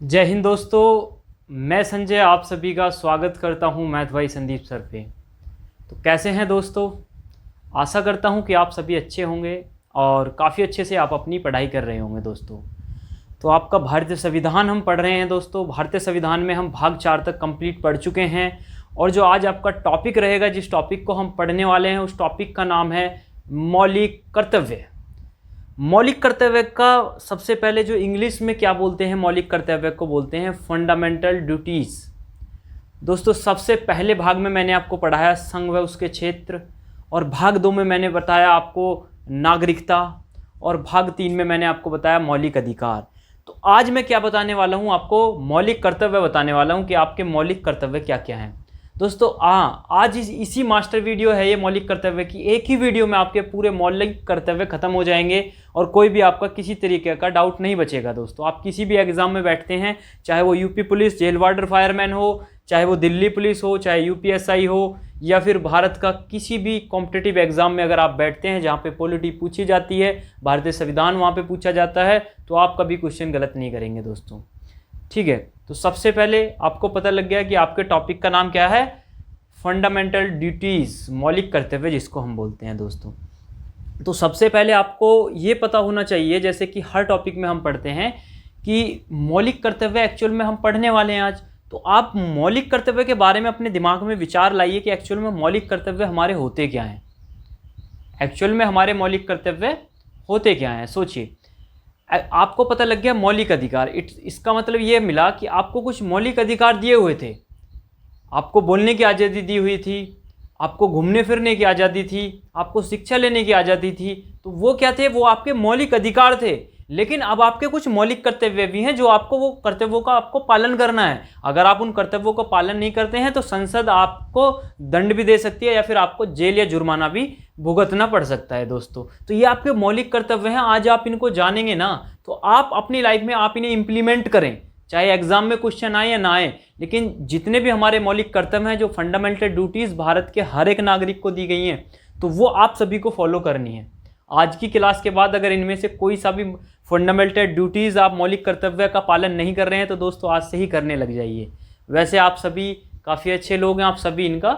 जय हिंद दोस्तों, मैं संजय आप सभी का स्वागत करता हूं मैथ भाई संदीप सर पे। तो कैसे हैं दोस्तों? आशा करता हूं कि आप सभी अच्छे होंगे और काफ़ी अच्छे से आप अपनी पढ़ाई कर रहे होंगे दोस्तों। तो आपका भारतीय संविधान हम पढ़ रहे हैं दोस्तों। भारतीय संविधान में हम भाग 4 तक कंप्लीट पढ़ चुके हैं और जो आज आपका टॉपिक रहेगा, जिस टॉपिक को हम पढ़ने वाले हैं, उस टॉपिक का नाम है मौलिक कर्तव्य। मौलिक कर्तव्य का सबसे पहले जो इंग्लिश में क्या बोलते हैं, मौलिक कर्तव्य को बोलते हैं फंडामेंटल ड्यूटीज़। दोस्तों सबसे पहले भाग में मैंने आपको पढ़ाया संघ व उसके क्षेत्र, और भाग 2 में मैंने बताया आपको नागरिकता, और भाग 3 में मैंने आपको बताया मौलिक अधिकार। तो आज मैं क्या बताने वाला हूँ, आपको मौलिक कर्तव्य बताने वाला हूँ कि आपके मौलिक कर्तव्य क्या क्या हैं दोस्तों। आज इसी मास्टर वीडियो है ये मौलिक कर्तव्य की। एक ही वीडियो में आपके पूरे मौलिक कर्तव्य खत्म हो जाएंगे और कोई भी आपका किसी तरीके का डाउट नहीं बचेगा दोस्तों। आप किसी भी एग्जाम में बैठते हैं, चाहे वो UP police jail warder fireman हो, चाहे वो दिल्ली पुलिस हो, चाहे यूपीएसआई हो, या फिर भारत का किसी भी कॉम्पिटिटिव एग्जाम में अगर आप बैठते हैं जहाँ पे पॉलिटी पूछी जाती है, भारतीय संविधान वहाँ पे पूछा जाता है, तो आप कभी क्वेश्चन गलत नहीं करेंगे दोस्तों। ठीक है, तो सबसे पहले आपको पता लग गया कि आपके टॉपिक का नाम क्या है, फंडामेंटल ड्यूटीज़, मौलिक कर्तव्य जिसको हम बोलते हैं दोस्तों। तो सबसे पहले आपको ये पता होना चाहिए, जैसे कि हर टॉपिक में हम पढ़ते हैं कि मौलिक कर्तव्य एक्चुअल में हम पढ़ने वाले हैं आज। तो आप मौलिक कर्तव्य के बारे में अपने दिमाग में विचार लाइए कि एक्चुअल में मौलिक कर्तव्य हमारे होते क्या हैं। एक्चुअल में हमारे मौलिक कर्तव्य होते क्या हैं, सोचिए। आपको पता लग गया मौलिक अधिकार, इसका मतलब ये मिला कि आपको कुछ मौलिक अधिकार दिए हुए थे। आपको बोलने की आज़ादी दी हुई थी, आपको घूमने फिरने की आज़ादी थी, आपको शिक्षा लेने की आज़ादी थी। तो वो क्या थे? वो आपके मौलिक अधिकार थे। लेकिन अब आपके कुछ मौलिक कर्तव्य भी हैं जो आपको, वो कर्तव्यों का आपको पालन करना है। अगर आप उन कर्तव्यों को पालन नहीं करते हैं तो संसद आपको दंड भी दे सकती है या फिर आपको जेल या जुर्माना भी भुगतना पड़ सकता है दोस्तों। तो ये आपके मौलिक कर्तव्य हैं। आज आप इनको जानेंगे ना, तो आप अपनी लाइफ में आप इन्हें इंप्लीमेंट करें, चाहे एग्जाम में क्वेश्चन आए या ना आए। लेकिन जितने भी हमारे मौलिक कर्तव्य हैं, जो फंडामेंटल ड्यूटीज़ भारत के हर एक नागरिक को दी गई हैं, तो वो आप सभी को फॉलो करनी है। आज की क्लास के बाद अगर इनमें से कोई सा भी फंडामेंटल ड्यूटीज़ आप मौलिक कर्तव्य का पालन नहीं कर रहे हैं तो दोस्तों आज से ही करने लग जाइए। वैसे आप सभी काफ़ी अच्छे लोग हैं, आप सभी इनका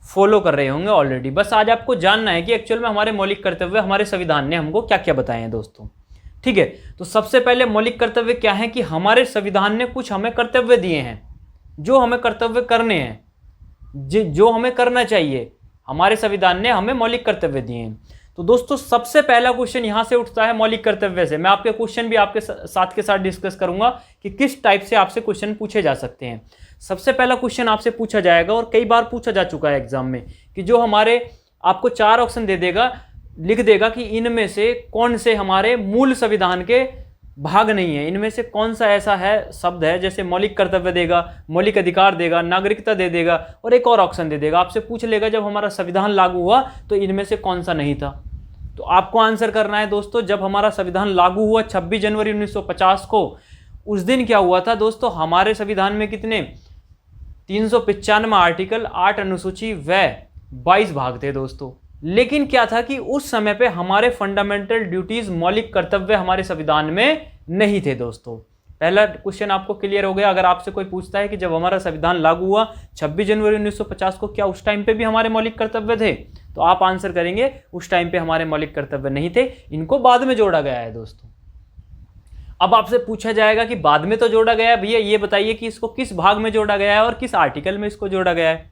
फॉलो कर रहे होंगे ऑलरेडी। बस आज आपको जानना है कि एक्चुअल में हमारे मौलिक कर्तव्य हमारे संविधान ने हमको क्या क्या बताए हैं दोस्तों। ठीक है, तो सबसे पहले मौलिक कर्तव्य क्या है कि हमारे संविधान ने कुछ हमें कर्तव्य दिए हैं, जो हमें कर्तव्य करने हैं, जो हमें करना चाहिए। हमारे संविधान ने हमें मौलिक कर्तव्य दिए हैं। तो दोस्तों सबसे पहला क्वेश्चन यहां से उठता है मौलिक कर्तव्य से। मैं आपके क्वेश्चन भी आपके साथ के साथ डिस्कस करूंगा कि किस टाइप से आपसे क्वेश्चन पूछे जा सकते हैं। सबसे पहला क्वेश्चन आपसे पूछा जाएगा, और कई बार पूछा जा चुका है एग्जाम में, कि जो हमारे आपको 4 ऑप्शन दे देगा, लिख देगा कि इनमें से कौन से हमारे मूल संविधान के भाग नहीं है, इनमें से कौन सा ऐसा है शब्द है, जैसे मौलिक कर्तव्य देगा, मौलिक अधिकार देगा, नागरिकता दे देगा, और एक और ऑप्शन दे देगा। आपसे पूछ लेगा जब हमारा संविधान लागू हुआ तो इनमें से कौन सा नहीं था। तो आपको आंसर करना है दोस्तों, जब हमारा संविधान लागू हुआ 26 जनवरी 1950 को, उस दिन क्या हुआ था दोस्तों, हमारे संविधान में कितने 395 आर्टिकल, 8 अनुसूची व 22 भाग थे दोस्तों। लेकिन क्या था कि उस समय पे हमारे फंडामेंटल ड्यूटीज, मौलिक कर्तव्य हमारे संविधान में नहीं थे दोस्तों। पहला क्वेश्चन आपको क्लियर हो गया। अगर आपसे कोई पूछता है कि जब हमारा संविधान लागू हुआ 26 जनवरी 1950 को, क्या उस टाइम पे भी हमारे मौलिक कर्तव्य थे, तो आप आंसर करेंगे उस टाइम पे हमारे मौलिक कर्तव्य नहीं थे, इनको बाद में जोड़ा गया है दोस्तों। अब आपसे पूछा जाएगा कि बाद में तो जोड़ा गया है भैया, ये बताइए कि इसको किस भाग में जोड़ा गया है और किस आर्टिकल में इसको जोड़ा गया है।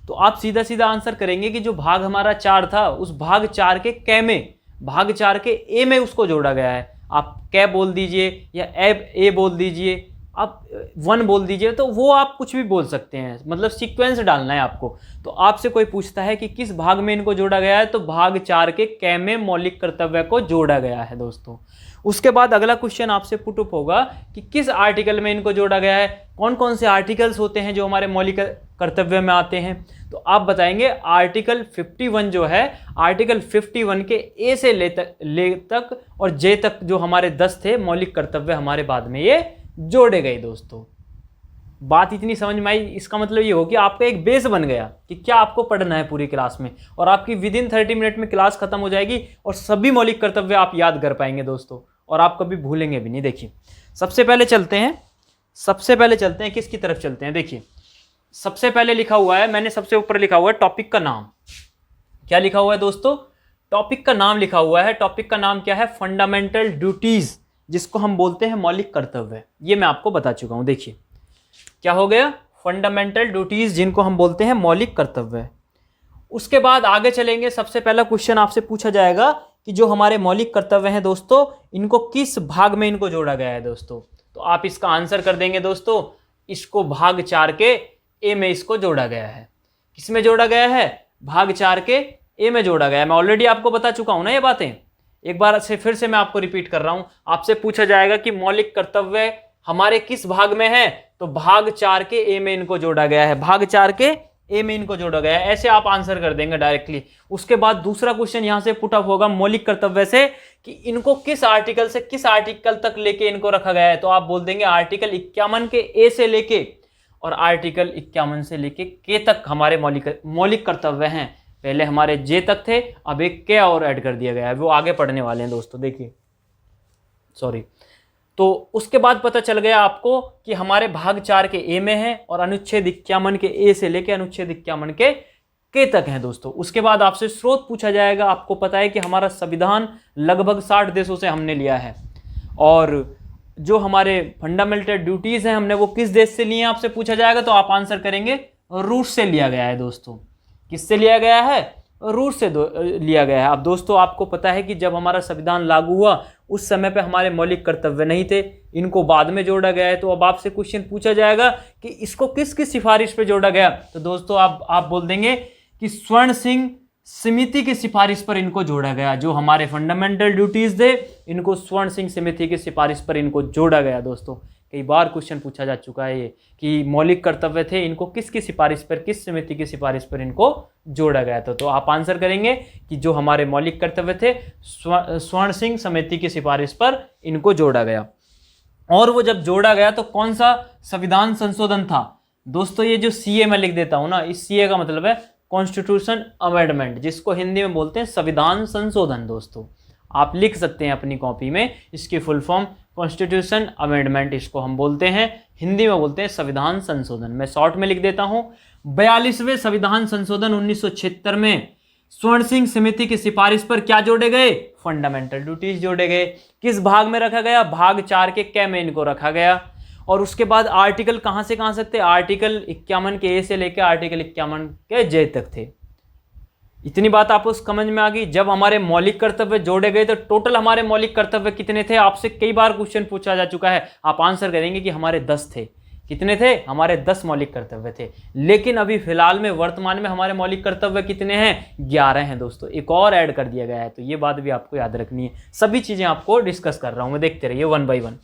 तो आप सीधा सीधा आंसर करेंगे कि जो भाग हमारा 4 था, उस भाग 4 के कै में, भाग 4 के ए में उसको जोड़ा गया है। आप कै बोल दीजिए या ए बोल दीजिए, आप 1 बोल दीजिए, तो वो आप कुछ भी बोल सकते हैं, मतलब सीक्वेंस डालना है आपको। तो आपसे कोई पूछता है कि किस भाग में इनको जोड़ा गया है, तो भाग 4 के कै में मौलिक कर्तव्य को जोड़ा गया है दोस्तों। उसके बाद अगला क्वेश्चन आपसे पुट अप होगा कि किस आर्टिकल में इनको जोड़ा गया है। कौन कौन से आर्टिकल्स होते हैं जो हमारे मौलिक कर्तव्य में आते हैं, तो आप बताएंगे आर्टिकल 51 जो है, आर्टिकल 51 के ए से ले तक और जे तक जो हमारे 10 थे मौलिक कर्तव्य हमारे बाद में ये जोड़े गए दोस्तों। बात इतनी समझ में आई, इसका मतलब ये हो कि आपका एक बेस बन गया कि क्या आपको पढ़ना है पूरी क्लास में, और आपकी विद इन 30 मिनट में क्लास खत्म हो जाएगी और सभी मौलिक कर्तव्य आप याद कर पाएंगे दोस्तों, और आप कभी भूलेंगे भी नहीं। देखिए सबसे पहले चलते हैं सबसे पहले चलते हैं, किसकी तरफ चलते हैं। देखिए सबसे पहले लिखा हुआ है, मैंने सबसे ऊपर लिखा हुआ है टॉपिक का नाम। क्या लिखा हुआ है दोस्तों? टॉपिक का नाम लिखा हुआ है। टॉपिक का नाम क्या है? फंडामेंटल ड्यूटीज, जिसको हम बोलते हैं मौलिक कर्तव्य। ये मैं आपको बता चुका हूं। देखिए क्या हो गया? फंडामेंटल ड्यूटीज, जिनको हम बोलते हैं मौलिक कर्तव्य। उसके बाद आगे चलेंगे। सबसे पहला क्वेश्चन आपसे पूछा जाएगा कि जो हमारे मौलिक कर्तव्य हैं दोस्तों, इनको किस भाग में इनको जोड़ा गया है दोस्तों। तो आप इसका आंसर कर देंगे दोस्तों, इसको भाग 4 के ए में इसको जोड़ा गया है। किस में जोड़ा गया है? भाग 4 के ए में जोड़ा गया है। मैं ऑलरेडी आपको बता चुका हूं ना ये बातें, एक बार से फिर से मैं आपको रिपीट कर रहा हूं। आपसे पूछा जाएगा कि मौलिक कर्तव्य हमारे किस भाग में है, तो भाग 4 के ए में इनको जोड़ा गया है। भाग 4 के ए में इनको जोड़ा गया है। ऐसे आप आंसर कर देंगे डायरेक्टली। उसके बाद दूसरा क्वेश्चन यहां से पुट अप होगा मौलिक कर्तव्य से कि इनको किस आर्टिकल से किस आर्टिकल तक लेके इनको रखा गया है। तो आप बोल देंगे आर्टिकल 51 के ए से लेके और आर्टिकल 51 से लेके के तक हमारे मौलिक कर्तव्य हैं। पहले हमारे जे तक थे, अब एक के और ऐड कर दिया गया है, वो आगे पढ़ने वाले हैं दोस्तों। देखिए सॉरी। तो उसके बाद पता चल गया आपको कि हमारे भाग 4 के ए में है और अनुच्छेद 51 के ए से लेके अनुच्छेद 51 के तक है दोस्तों। उसके बाद आपसे स्रोत पूछा जाएगा। आपको पता है कि हमारा संविधान लगभग 60 देशों से हमने लिया है, और जो हमारे फंडामेंटल ड्यूटीज हैं हमने वो किस देश से लिए हैं आपसे पूछा जाएगा। तो आप आंसर करेंगे रूस से लिया गया है दोस्तों। किससे लिया गया है? रूस से लिया गया है। अब दोस्तों आपको पता है कि जब हमारा संविधान लागू हुआ उस समय पे हमारे मौलिक कर्तव्य नहीं थे, इनको बाद में जोड़ा गया है। तो अब आपसे क्वेश्चन पूछा जाएगा कि इसको किस किस सिफारिश पे जोड़ा गया। तो दोस्तों आप बोल देंगे कि स्वर्ण सिंह समिति की सिफारिश पर इनको जोड़ा गया। जो हमारे फंडामेंटल ड्यूटीज थे इनको स्वर्ण सिंह समिति की सिफारिश पर इनको जोड़ा गया दोस्तों। कई बार क्वेश्चन पूछा जा चुका है ये कि मौलिक कर्तव्य थे, इनको किसकी सिफारिश पर, किस समिति की सिफारिश पर इनको जोड़ा गया था। तो आप आंसर करेंगे कि जो हमारे मौलिक कर्तव्य थे स्वर्ण सिंह समिति की सिफारिश पर इनको जोड़ा गया। और वो जब जोड़ा गया तो कौन सा संविधान संशोधन था दोस्तों? ये जो सीए मैं लिख देता हूं ना, इस सीए का मतलब है कॉन्स्टिट्यूशन अमेंडमेंट, जिसको हिंदी में बोलते हैं संविधान संशोधन। दोस्तों आप लिख सकते हैं अपनी कॉपी में, इसकी फुल फॉर्म कॉन्स्टिट्यूशन अमेंडमेंट, इसको हम बोलते हैं हिंदी में बोलते हैं संविधान संशोधन। मैं शॉर्ट में लिख देता हूं। 42वें संविधान संशोधन 1976 में स्वर्ण सिंह समिति की सिफारिश पर क्या जोड़े गए? फंडामेंटल ड्यूटीज जोड़े गए। किस भाग में रखा गया? भाग 4 के कै में इनको रखा गया। और उसके बाद आर्टिकल कहां से कहां तक थे? आर्टिकल 51 के ए से लेकर आर्टिकल 51 के जे तक थे। इतनी बात आपको समझ में आ गई। जब हमारे मौलिक कर्तव्य जोड़े गए तो टोटल हमारे मौलिक कर्तव्य कितने थे? आपसे कई बार क्वेश्चन पूछा जा चुका है। आप आंसर करेंगे कि हमारे 10 थे। कितने थे? हमारे 10 मौलिक कर्तव्य थे। लेकिन अभी फिलहाल में वर्तमान में हमारे मौलिक कर्तव्य कितने हैं? 11 हैं दोस्तों। एक और ऐड कर दिया गया है। तो ये बात भी आपको याद रखनी है। सभी चीजें आपको डिस्कस कर रहा हूं मैं, देखते रहिए वन बाई वन।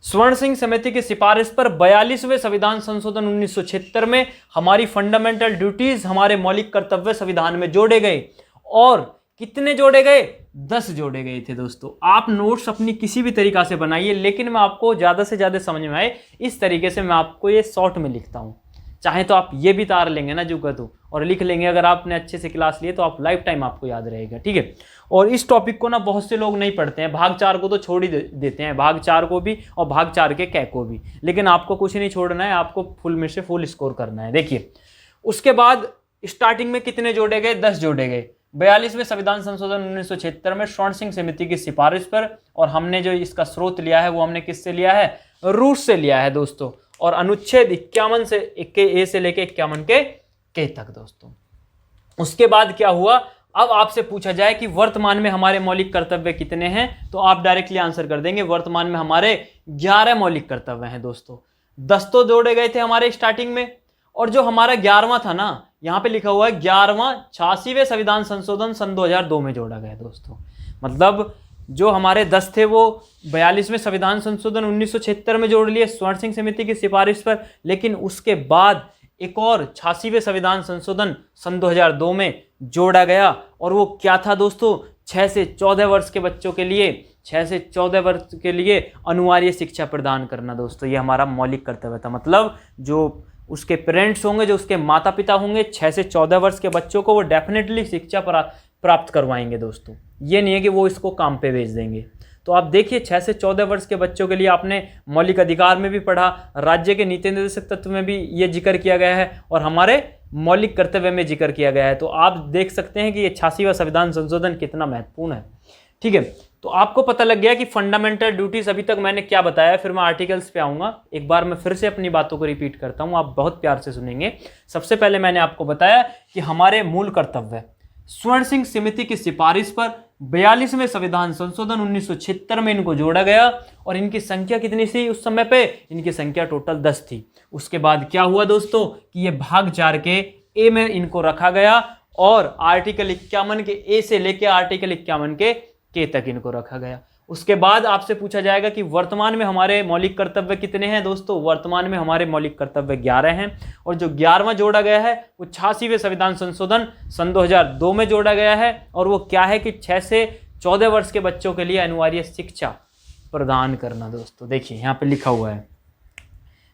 स्वर्ण सिंह समिति की सिफारिश पर 42वें संविधान संशोधन 1976 में हमारी फंडामेंटल ड्यूटीज, हमारे मौलिक कर्तव्य संविधान में जोड़े गए। और कितने जोड़े गए? 10 जोड़े गए थे दोस्तों। आप नोट्स अपनी किसी भी तरीका से बनाइए, लेकिन मैं आपको ज्यादा से ज्यादा समझ में आए इस तरीके से मैं आपको ये शॉर्ट में लिखता हूं। चाहे तो आप ये भी तार लेंगे ना जुगा तो, और लिख लेंगे। अगर आपने अच्छे से क्लास लिए तो आप लाइफ टाइम आपको याद रहेगा, ठीक है। और इस टॉपिक को ना बहुत से लोग नहीं पढ़ते हैं। भाग 4 को तो छोड़ ही देते हैं, भाग 4 को भी और भाग 4 के कै को भी। लेकिन आपको कुछ नहीं छोड़ना है, आपको फुल में से फुल स्कोर करना है। देखिए उसके बाद स्टार्टिंग में कितने जोड़े गए? 10 जोड़े गए। 42वें संविधान संशोधन 1976 में स्वर्ण सिंह समिति की सिफारिश पर, और हमने जो इसका स्रोत लिया है वो हमने किससे लिया है? रूस से लिया है दोस्तों। और अनुच्छेद 51 से ए से लेके 51 के तक दोस्तों। उसके बाद क्या हुआ? अब आपसे पूछा जाए कि वर्तमान में हमारे मौलिक कर्तव्य कितने हैं, तो आप डायरेक्टली आंसर कर देंगे वर्तमान में हमारे 11 मौलिक कर्तव्य हैं दोस्तों। 10 तो जोड़े गए थे हमारे स्टार्टिंग में, और जो हमारा 11वां था ना, यहां पे लिखा हुआ है 11वां 86वें संविधान संशोधन सन 2002 में जोड़ा गया दोस्तों। मतलब जो हमारे 10 थे वो 42वें संविधान संशोधन 1976 में जोड़ लिए स्वर्ण सिंह समिति की सिफारिश पर। लेकिन उसके बाद एक और 86वें संविधान संशोधन सन 2002 में जोड़ा गया। और वो क्या था दोस्तों? 6 से 14 वर्ष के बच्चों के लिए, 6 से 14 वर्ष के लिए अनिवार्य शिक्षा प्रदान करना दोस्तों। ये हमारा मौलिक कर्तव्य था। मतलब जो उसके पेरेंट्स होंगे, जो उसके माता पिता होंगे, 6 से 14 वर्ष के बच्चों को वो डेफिनेटली शिक्षा प्राप्त करवाएंगे दोस्तों। ये नहीं है कि वो इसको काम पे भेज देंगे। तो आप देखिए 6 से 14 वर्ष के बच्चों के लिए आपने मौलिक अधिकार में भी पढ़ा, राज्य के नीति निर्देशक तत्व में भी ये जिक्र किया गया है और हमारे मौलिक कर्तव्य में जिक्र किया गया है। तो आप देख सकते हैं कि ये 86वां संविधान संशोधन कितना महत्वपूर्ण है। ठीक है, तो आपको पता लग गया कि फंडामेंटल ड्यूटीज अभी तक मैंने क्या बताया, फिर मैं आर्टिकल्स पे आऊँगा। एक बार मैं फिर से अपनी बातों को रिपीट करता हूँ, आप बहुत प्यार से सुनेंगे। सबसे पहले मैंने आपको बताया कि हमारे मूल कर्तव्य, स्वर्ण सिंह समिति की सिफारिश पर 42वें संविधान संशोधन 1976 में इनको जोड़ा गया और इनकी संख्या कितनी थी उस समय पे, इनकी संख्या टोटल 10 थी। उसके बाद क्या हुआ दोस्तों कि ये भाग 4 के ए में इनको रखा गया और आर्टिकल 51 के ए से लेकर आर्टिकल 51 के तक इनको रखा गया। उसके बाद आपसे पूछा जाएगा कि वर्तमान में हमारे मौलिक कर्तव्य कितने हैं दोस्तों। वर्तमान में हमारे मौलिक कर्तव्य 11 हैं और जो 11वां जोड़ा गया है वो 86वें संविधान संशोधन सन 2002 में जोड़ा गया है और वो क्या है कि 6 से 14 वर्ष के बच्चों के लिए अनिवार्य शिक्षा प्रदान करना। दोस्तों देखिए यहाँ पे लिखा हुआ है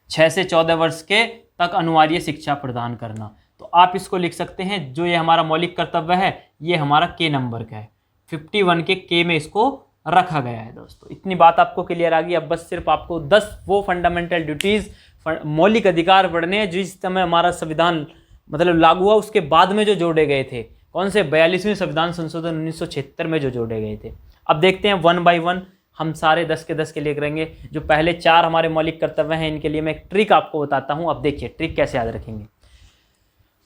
6 से 14 वर्ष के तक अनिवार्य शिक्षा प्रदान करना। तो आप इसको लिख सकते हैं, जो ये हमारा मौलिक कर्तव्य है ये हमारा के नंबर का है, 51 के में इसको रखा गया है। दोस्तों इतनी बात आपको क्लियर आ गई। अब बस सिर्फ आपको 10 वो फंडामेंटल ड्यूटीज, मौलिक अधिकार पढ़ने हैं जिस समय हमारा संविधान मतलब लागू हुआ उसके बाद में जो जोड़े गए थे। कौन से? 42वें संविधान संशोधन 1976 में जो जोड़े गए थे। अब देखते हैं 1 बाय 1 हम सारे 10 के 10 के लिए करेंगे। जो पहले 4 हमारे मौलिक कर्तव्य हैं इनके लिए मैं एक ट्रिक आपको बताता हूं। अब देखिए ट्रिक कैसे याद रखेंगे।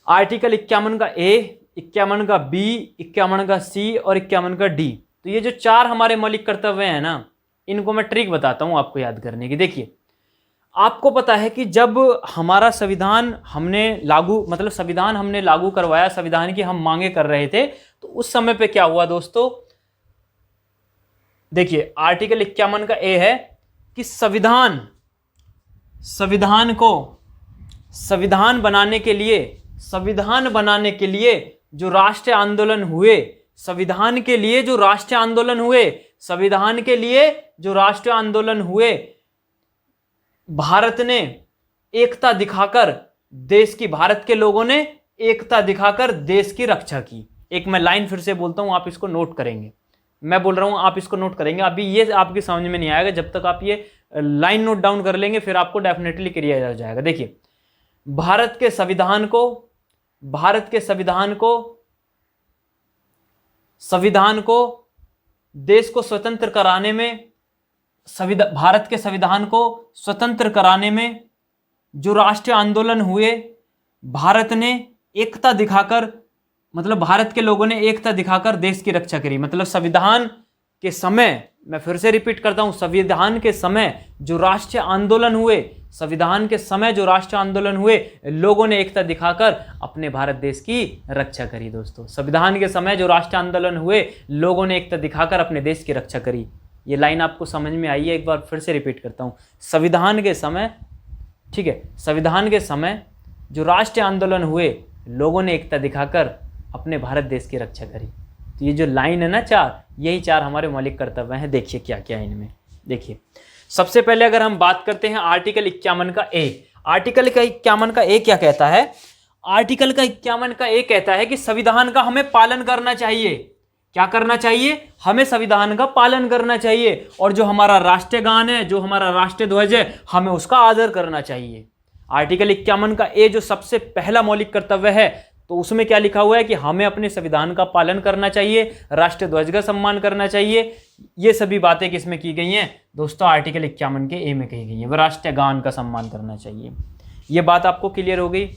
आर्टिकल 51 का ए, 51 का बी, 51 का सी और 51 का डी। तो ये जो 4 हमारे मौलिक कर्तव्य हैं ना, इनको मैं ट्रिक बताता हूं आपको याद करने की। देखिए आपको पता है कि जब हमारा संविधान हमने लागू करवाया, संविधान की हम मांगे कर रहे थे, तो उस समय पे क्या हुआ दोस्तों। देखिए आर्टिकल 51 का ए है कि संविधान बनाने के लिए जो राष्ट्रीय आंदोलन हुए, संविधान के लिए जो राष्ट्रीय आंदोलन हुए, भारत ने एकता दिखाकर भारत के लोगों ने एकता दिखाकर देश की रक्षा की। एक मैं लाइन फिर से बोलता हूं, आप इसको नोट करेंगे। मैं बोल रहा हूं आप इसको नोट करेंगे। अभी ये आपकी समझ में नहीं आएगा जब तक आप ये लाइन नोट डाउन कर लेंगे, फिर आपको डेफिनेटली क्लियर हो जाएगा। देखिए भारत के संविधान को देश को स्वतंत्र कराने में, भारत के संविधान को स्वतंत्र कराने में जो राष्ट्रीय आंदोलन हुए, भारत ने एकता दिखाकर भारत के लोगों ने एकता दिखाकर देश की रक्षा करी। संविधान के समय, मैं फिर से रिपीट करता हूं, संविधान के समय जो राष्ट्रीय आंदोलन हुए, लोगों ने एकता दिखाकर अपने भारत देश की रक्षा करी। दोस्तों संविधान के समय जो राष्ट्रीय आंदोलन हुए, लोगों ने एकता दिखाकर अपने देश की रक्षा करी। ये लाइन आपको समझ में आई है? एक बार फिर से रिपीट करता हूं, संविधान के समय, ठीक है, संविधान के समय जो राष्ट्रीय आंदोलन हुए, लोगों ने एकता दिखाकर अपने भारत देश की रक्षा करी। तो ये जो लाइन है ना 4, यही 4 हमारे मौलिक कर्तव्य हैं। देखिए क्या क्या है इनमें। देखिए सबसे पहले अगर हम बात करते हैं आर्टिकल 51 का ए। आर्टिकल का 51 का ए क्या कहता है? आर्टिकल का 51 का ए कहता है कि संविधान का हमें पालन करना चाहिए। क्या करना चाहिए? हमें संविधान का पालन करना चाहिए। और जो हमारा राष्ट्रीय गान है, जो हमारा राष्ट्रीय ध्वज है, हमें उसका आदर करना चाहिए। आर्टिकल 51 का ए जो सबसे पहला मौलिक कर्तव्य है, तो उसमें क्या लिखा हुआ है कि हमें अपने संविधान का पालन करना चाहिए, राष्ट्रीय ध्वज का सम्मान करना चाहिए। ये सभी बातें किसमें की गई हैं दोस्तों? आर्टिकल 51 के ए में कही गई हैं। राष्ट्रीय गान का सम्मान करना चाहिए। ये बात आपको क्लियर हो गई।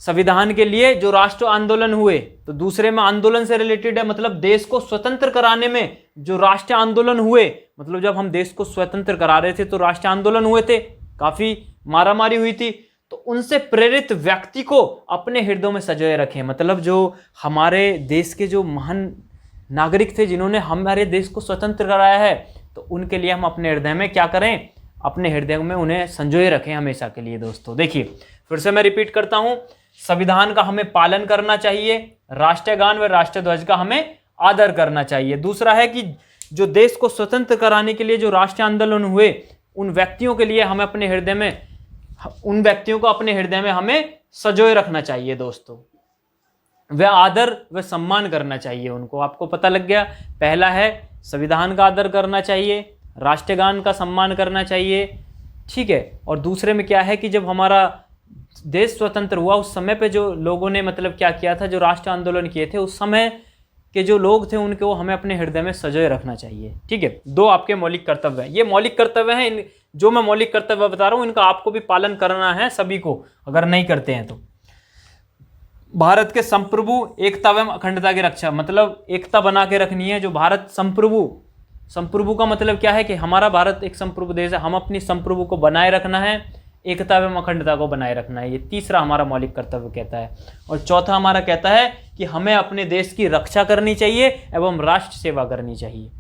संविधान के लिए जो राष्ट्र आंदोलन हुए, तो दूसरे में आंदोलन से रिलेटेड है, देश को स्वतंत्र कराने में जो राष्ट्रीय आंदोलन हुए, जब हम देश को स्वतंत्र करा रहे थे तो राष्ट्रीय आंदोलन हुए थे, काफी मारामारी हुई थी। तो उनसे प्रेरित व्यक्ति को अपने हृदयों में सजोए रखें। जो हमारे देश के जो महान नागरिक थे जिन्होंने हमारे देश को स्वतंत्र कराया है, तो उनके लिए हम अपने हृदय में क्या करें? अपने हृदय में उन्हें संजोए रखें हमेशा के लिए। दोस्तों देखिए फिर से मैं रिपीट करता हूं, संविधान का हमें पालन करना चाहिए, राष्ट्रीय गान व राष्ट्रीय ध्वज का हमें आदर करना चाहिए। दूसरा है कि जो देश को स्वतंत्र कराने के लिए जो राष्ट्रीय आंदोलन हुए, उन व्यक्तियों के लिए हमें अपने हृदय में, उन व्यक्तियों को अपने हृदय में हमें सजोए रखना चाहिए। दोस्तों वह आदर व सम्मान करना चाहिए उनको। आपको पता लग गया, पहला है संविधान का आदर करना चाहिए, राष्ट्रगान का सम्मान करना चाहिए, ठीक है। और दूसरे में क्या है कि जब हमारा देश स्वतंत्र हुआ उस समय पे जो लोगों ने मतलब क्या किया था, जो राष्ट्र आंदोलन किए थे उस समय के जो लोग थे उनको हमें अपने हृदय में सजोए रखना चाहिए, ठीक है। 2 आपके मौलिक कर्तव्य हैं, ये मौलिक कर्तव्य हैं। इन जो मैं मौलिक कर्तव्य बता रहा हूँ इनका आपको भी पालन करना है सभी को, अगर नहीं करते हैं तो। भारत के संप्रभु एकता एवं अखंडता की रक्षा, मतलब एकता बना के रखनी है। जो भारत संप्रभु का मतलब क्या है कि हमारा भारत एक संप्रभु देश है, हम अपनी संप्रभु को बनाए रखना है, एकता एवं अखंडता को बनाए रखना है। ये तीसरा हमारा मौलिक कर्तव्य कहता है। और चौथा हमारा कहता है कि हमें अपने देश की रक्षा करनी चाहिए एवं राष्ट्र सेवा करनी चाहिए।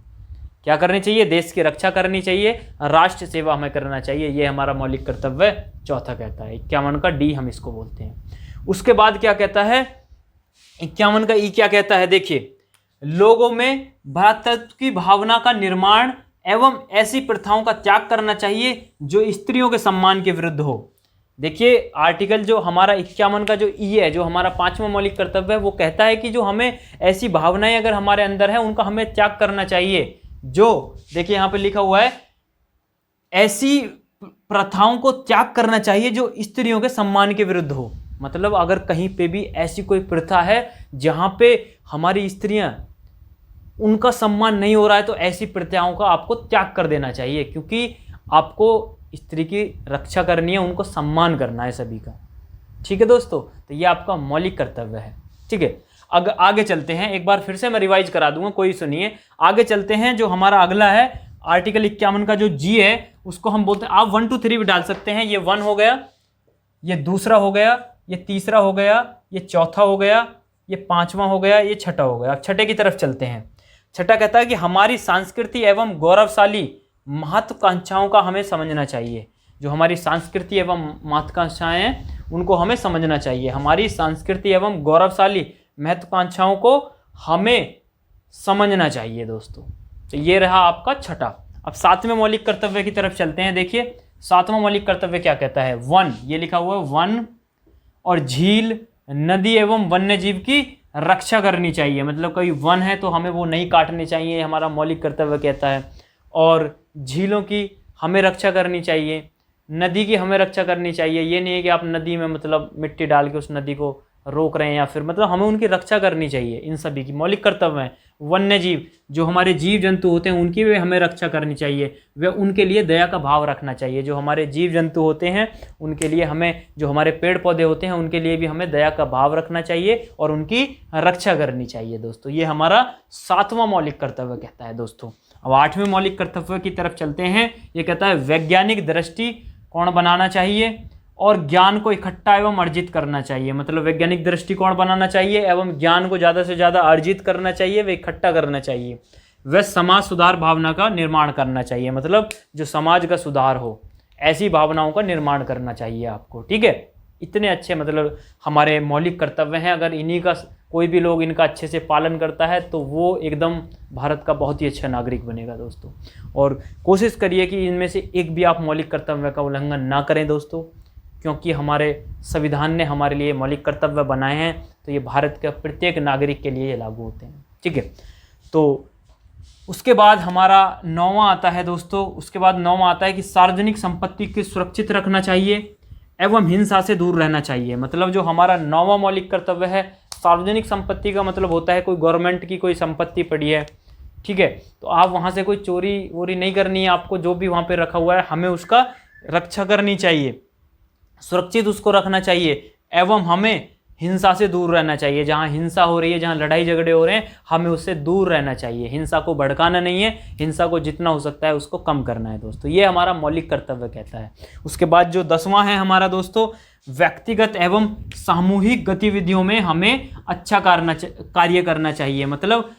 क्या करनी चाहिए? देश की रक्षा करनी चाहिए, राष्ट्र सेवा हमें करना चाहिए। ये हमारा मौलिक कर्तव्य चौथा कहता है। 51 का डी हम इसको बोलते हैं। उसके बाद क्या कहता है? 51 का ई क्या कहता है? देखिए, लोगों में भ्रातृत्व की भावना का निर्माण एवं ऐसी प्रथाओं का त्याग करना चाहिए जो स्त्रियों के सम्मान के विरुद्ध हो। देखिए, आर्टिकल जो हमारा 51 का जो ई है, जो हमारा 5वां मौलिक कर्तव्य है, वो कहता है कि जो हमें ऐसी भावनाएं अगर हमारे अंदर है उनका हमें त्याग करना चाहिए। जो देखिए यहाँ पे लिखा हुआ है, ऐसी प्रथाओं को त्याग करना चाहिए जो स्त्रियों के सम्मान के विरुद्ध हो। मतलब अगर कहीं पे भी ऐसी कोई प्रथा है जहां पे हमारी स्त्रियां, उनका सम्मान नहीं हो रहा है, तो ऐसी प्रथाओं का आपको त्याग कर देना चाहिए, क्योंकि आपको स्त्री की रक्षा करनी है, उनको सम्मान करना है सभी का। ठीक है दोस्तों, तो ये आपका मौलिक कर्तव्य है। ठीक है, आगे चलते हैं। एक बार फिर से मैं रिवाइज करा दूंगा, कोई सुनिए। आगे चलते हैं। जो हमारा अगला है आर्टिकल 51 का जो जी है, उसको हम बोलते हैं, आप 1 2 3 भी डाल सकते हैं। ये 1 हो गया, ये दूसरा हो गया, ये तीसरा हो गया, ये चौथा हो गया, ये 5वां हो गया, ये छठा हो गया। अब छठे की तरफ चलते हैं। छठा कहता है कि हमारी संस्कृति एवं गौरवशाली महत्वाकांक्षाओं का हमें समझना चाहिए। जो हमारी संस्कृति एवं महत्वाकांक्षाएं हैं उनको हमें समझना चाहिए। हमारी संस्कृति एवं गौरवशाली महत्वाकांक्षाओं को हमें समझना चाहिए दोस्तों। तो ये रहा आपका छठा। अब 7वें मौलिक कर्तव्य की तरफ चलते हैं। देखिए 7वां मौलिक कर्तव्य क्या कहता है? वन, ये लिखा हुआ है, वन और झील, नदी एवं वन्य जीव की रक्षा करनी चाहिए। मतलब कोई वन है तो हमें वो नहीं काटने चाहिए, हमारा मौलिक कर्तव्य कहता है। और झीलों की हमें रक्षा करनी चाहिए, नदी की हमें रक्षा करनी चाहिए। ये नहीं है कि आप नदी में मतलब मिट्टी डाल के उस नदी को रोक रहे हैं, या फिर मतलब हमें उनकी रक्षा करनी चाहिए। इन सभी की मौलिक कर्तव्य हैं। वन्य जीव, जो हमारे जीव जंतु होते हैं, उनकी भी हमें रक्षा करनी चाहिए। वे उनके लिए दया का भाव रखना चाहिए। जो हमारे जीव जंतु होते हैं उनके लिए हमें, जो हमारे पेड़ पौधे होते हैं उनके लिए भी हमें दया का भाव रखना चाहिए और उनकी रक्षा करनी चाहिए दोस्तों। ये हमारा 7वां मौलिक कर्तव्य कहता है दोस्तों। अब 8वें मौलिक कर्तव्य की तरफ चलते हैं। ये कहता है वैज्ञानिक दृष्टिकोण बनाना चाहिए और ज्ञान को इकट्ठा एवं अर्जित करना चाहिए। मतलब वैज्ञानिक दृष्टिकोण बनाना चाहिए एवं ज्ञान को ज़्यादा से ज़्यादा अर्जित करना चाहिए, वे इकट्ठा करना चाहिए। वह समाज सुधार भावना का निर्माण करना चाहिए। मतलब जो समाज का सुधार हो, ऐसी भावनाओं का निर्माण करना चाहिए आपको। ठीक है, इतने अच्छे मतलब हमारे मौलिक कर्तव्य हैं। अगर इन्हीं का कोई भी लोग इनका अच्छे से पालन करता है तो वो एकदम भारत का बहुत ही अच्छा नागरिक बनेगा दोस्तों। और कोशिश करिए कि इनमें से एक भी आप मौलिक कर्तव्य का उल्लंघन ना करें दोस्तों, क्योंकि हमारे संविधान ने हमारे लिए मौलिक कर्तव्य बनाए हैं, तो ये भारत के प्रत्येक नागरिक के लिए ये लागू होते हैं। ठीक है, तो उसके बाद हमारा 9वां आता है दोस्तों। उसके बाद 9वां आता है कि सार्वजनिक संपत्ति को सुरक्षित रखना चाहिए एवं हिंसा से दूर रहना चाहिए। मतलब जो हमारा 9वां मौलिक कर्तव्य है, सार्वजनिक संपत्ति का मतलब होता है कोई गवर्नमेंट की कोई संपत्ति पड़ी है, ठीक है, तो आप वहाँ से कोई चोरी वोरी नहीं करनी है आपको। जो भी वहाँ पे रखा हुआ है हमें उसका रक्षा करनी चाहिए, सुरक्षित उसको रखना चाहिए एवं हमें हिंसा से दूर रहना चाहिए। जहाँ हिंसा हो रही है, जहाँ लड़ाई झगड़े हो रहे हैं, हमें उससे दूर रहना चाहिए। हिंसा को भड़काना नहीं है, हिंसा को जितना हो सकता है उसको कम करना है दोस्तों। ये हमारा मौलिक कर्तव्य कहता है। उसके बाद जो 10वां है हमारा दोस्तों, व्यक्तिगत एवं सामूहिक गतिविधियों में हमें अच्छा कार्य करना चाहिए। मतलब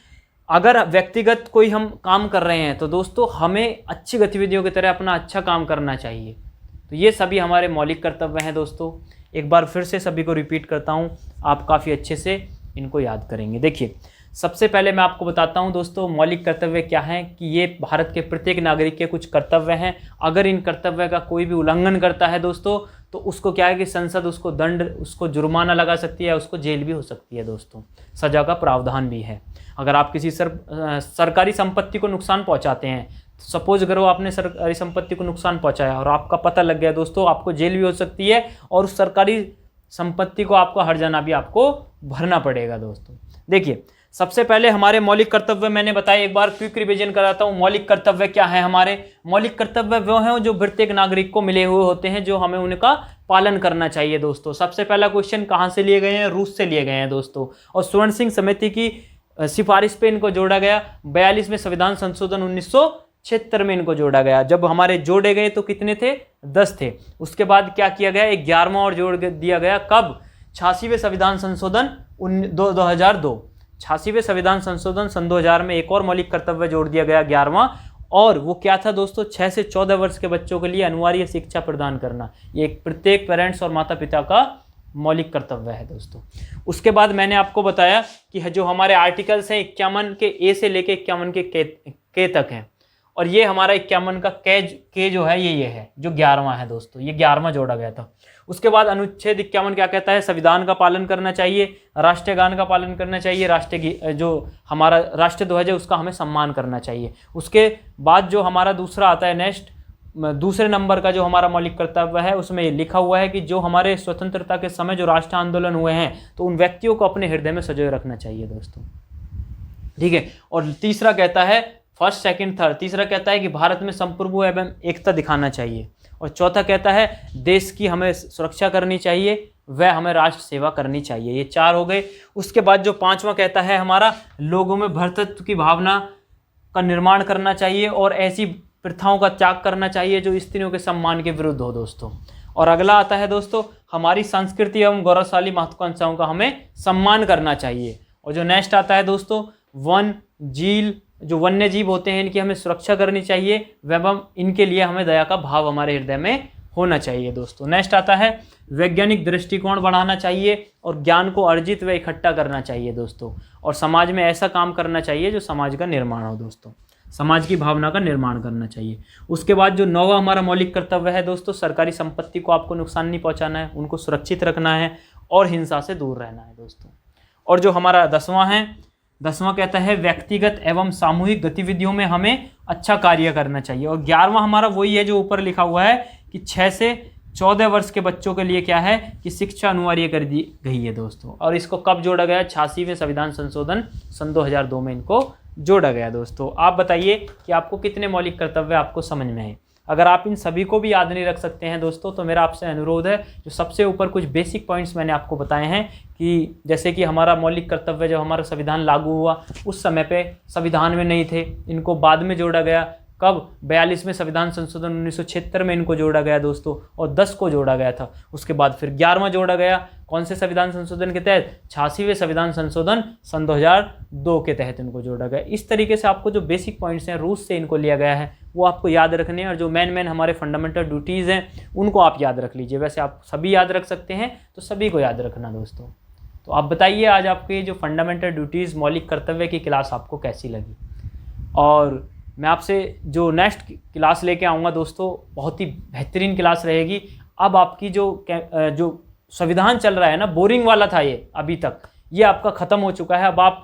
अगर व्यक्तिगत कोई हम काम कर रहे हैं तो दोस्तों हमें अच्छी गतिविधियों की तरह अपना अच्छा काम करना चाहिए। तो ये सभी हमारे मौलिक कर्तव्य हैं दोस्तों। एक बार फिर से सभी को रिपीट करता हूँ, आप काफ़ी अच्छे से इनको याद करेंगे। देखिए, सबसे पहले मैं आपको बताता हूँ दोस्तों मौलिक कर्तव्य क्या हैं, कि ये भारत के प्रत्येक नागरिक के कुछ कर्तव्य हैं। अगर इन कर्तव्य का कोई भी उल्लंघन करता है दोस्तों, तो तो उसको क्या है कि संसद उसको दंड, उसको जुर्माना लगा सकती है, उसको जेल भी हो सकती है दोस्तों, सजा का प्रावधान भी है। अगर आप किसी सरकारी संपत्ति को नुकसान पहुंचाते हैं, सपोज करो आपने सरकारी संपत्ति को नुकसान पहुंचाया और आपका पता लग गया दोस्तों, आपको जेल भी हो सकती है और उस सरकारी संपत्ति को आपको हर्जाना भी आपको भरना पड़ेगा दोस्तों। देखिए, सबसे पहले हमारे मौलिक कर्तव्य मैंने बताया, एक बार क्विक रिवीजन कराता हूँ। मौलिक कर्तव्य क्या है हमारे? मौलिक कर्तव्य वो हैं जो प्रत्येक नागरिक को मिले हुए होते हैं, जो हमें उनका पालन करना चाहिए दोस्तों। सबसे पहला क्वेश्चन कहाँ से लिए गए हैं? रूस से लिए गए हैं दोस्तों, और स्वर्ण सिंह समिति की सिफारिश पे इनको जोड़ा गया। 42 में संविधान संशोधन 1976 में इनको जोड़ा गया। जब हमारे जोड़े गए तो कितने थे? 10 थे। उसके बाद क्या किया गया? 11वां और जोड़ दिया गया। कब? 86वें संविधान संशोधन 2002। 86वें संविधान संशोधन सन 2000 में एक और मौलिक कर्तव्य जोड़ दिया गया, 11वां, और वो क्या था दोस्तों? 6 से 14 वर्ष के बच्चों के लिए अनिवार्य शिक्षा प्रदान करना। ये प्रत्येक पेरेंट्स और माता पिता का मौलिक कर्तव्य है दोस्तों। उसके बाद मैंने आपको बताया कि जो हमारे आर्टिकल्स हैं 51 के ए से लेके 51 के के तक हैं, और ये हमारा 51 का के जो है ये है जो 11वां है दोस्तों, ये 11वां जोड़ा गया था। उसके बाद अनुच्छेद 51 क्या कहता है? संविधान का पालन करना चाहिए, राष्ट्रीय गान का पालन करना चाहिए, राष्ट्रीय जो हमारा राष्ट्रीय ध्वज है उसका हमें सम्मान करना चाहिए। उसके बाद जो हमारा दूसरा आता है नेक्स्ट, दूसरे नंबर का जो हमारा मौलिक कर्तव्य है उसमें लिखा हुआ है कि जो हमारे स्वतंत्रता के समय जो राष्ट्रीय आंदोलन हुए हैं तो उन व्यक्तियों को अपने हृदय में सजोए रखना चाहिए दोस्तों, ठीक है। और तीसरा कहता है, फर्स्ट सेकंड थर्ड, तीसरा कहता है कि भारत में संप्रभु एवं एकता दिखाना चाहिए, और चौथा कहता है देश की हमें सुरक्षा करनी चाहिए, वह हमें राष्ट्र सेवा करनी चाहिए। ये 4 हो गए। उसके बाद जो 5वां कहता है हमारा, लोगों में भ्रातृत्व की भावना का निर्माण करना चाहिए और ऐसी प्रथाओं का त्याग करना चाहिए जो स्त्रियों के सम्मान के विरुद्ध हो दोस्तों। और अगला आता है दोस्तों, हमारी संस्कृति एवं गौरवशाली महत्वाकांक्षाओं का हमें सम्मान करना चाहिए। और जो नेक्स्ट आता है दोस्तों, वन जीव, जो वन्य जीव होते हैं इनकी हमें सुरक्षा करनी चाहिए एवं इनके लिए हमें दया का भाव हमारे हृदय में होना चाहिए दोस्तों। नेक्स्ट आता है, वैज्ञानिक दृष्टिकोण बढ़ाना चाहिए और ज्ञान को अर्जित व इकट्ठा करना चाहिए दोस्तों, और समाज में ऐसा काम करना चाहिए जो समाज का निर्माण हो दोस्तों, समाज की भावना का निर्माण करना चाहिए। उसके बाद जो 9वां हमारा मौलिक कर्तव्य है दोस्तों, सरकारी संपत्ति को आपको नुकसान नहीं पहुंचाना है, उनको सुरक्षित रखना है और हिंसा से दूर रहना है दोस्तों। और जो हमारा 10वां है, 10वां कहता है व्यक्तिगत एवं सामूहिक गतिविधियों में हमें अच्छा कार्य करना चाहिए। और 11वां हमारा वही है जो ऊपर लिखा हुआ है कि 6 से 14 वर्ष के बच्चों के लिए क्या है कि शिक्षा अनिवार्य कर दी गई है दोस्तों। और इसको कब जोड़ा गया? 86वें संविधान संशोधन सन 2002 में इनको जोड़ा गया दोस्तों। आप बताइए कि आपको कितने मौलिक कर्तव्य आपको समझ में है। अगर आप इन सभी को भी याद नहीं रख सकते हैं दोस्तों, तो मेरा आपसे अनुरोध है, जो सबसे ऊपर कुछ बेसिक पॉइंट्स मैंने आपको बताए हैं कि जैसे कि हमारा मौलिक कर्तव्य जब हमारा संविधान लागू हुआ उस समय पे संविधान में नहीं थे, इनको बाद में जोड़ा गया। कब? 42 में संविधान संशोधन 1976 में इनको जोड़ा गया दोस्तों, और 10 को जोड़ा गया था। उसके बाद फिर 11वां जोड़ा गया, कौन से संविधान संशोधन के तहत? 86वें संविधान संशोधन सन 2002 के तहत इनको जोड़ा गया। इस तरीके से आपको जो बेसिक पॉइंट्स हैं रूस से इनको लिया गया है वो आपको याद रखने हैं, और जो मेन हमारे फंडामेंटल ड्यूटीज़ हैं उनको आप याद रख लीजिए। वैसे आप सभी याद रख सकते हैं, तो सभी को याद रखना दोस्तों। तो आप बताइए आज आपकी जो फंडामेंटल ड्यूटीज़ मौलिक कर्तव्य की क्लास आपको कैसी लगी, और मैं आपसे जो नेक्स्ट क्लास लेके आऊँगा दोस्तों बहुत ही बेहतरीन क्लास रहेगी। अब आपकी जो संविधान चल रहा है ना, बोरिंग वाला था ये अभी तक, ये आपका ख़त्म हो चुका है। अब आप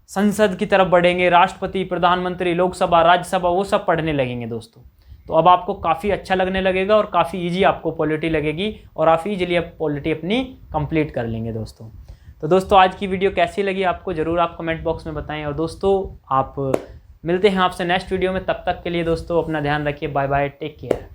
संसद की तरफ बढ़ेंगे, राष्ट्रपति, प्रधानमंत्री, लोकसभा, राज्यसभा, वो सब पढ़ने लगेंगे दोस्तों। तो अब आपको काफ़ी अच्छा लगने लगेगा और काफ़ी ईजी आपको पॉलिटी लगेगी, और आप ईजिली आप पॉलिटी अपनी कंप्लीट कर लेंगे दोस्तों। तो दोस्तों आज की वीडियो कैसी लगी आपको ज़रूर आप कमेंट बॉक्स में बताएं, और दोस्तों आप मिलते हैं आपसे नेक्स्ट वीडियो में। तब तक के लिए दोस्तों अपना ध्यान रखिए। Bye bye, take care.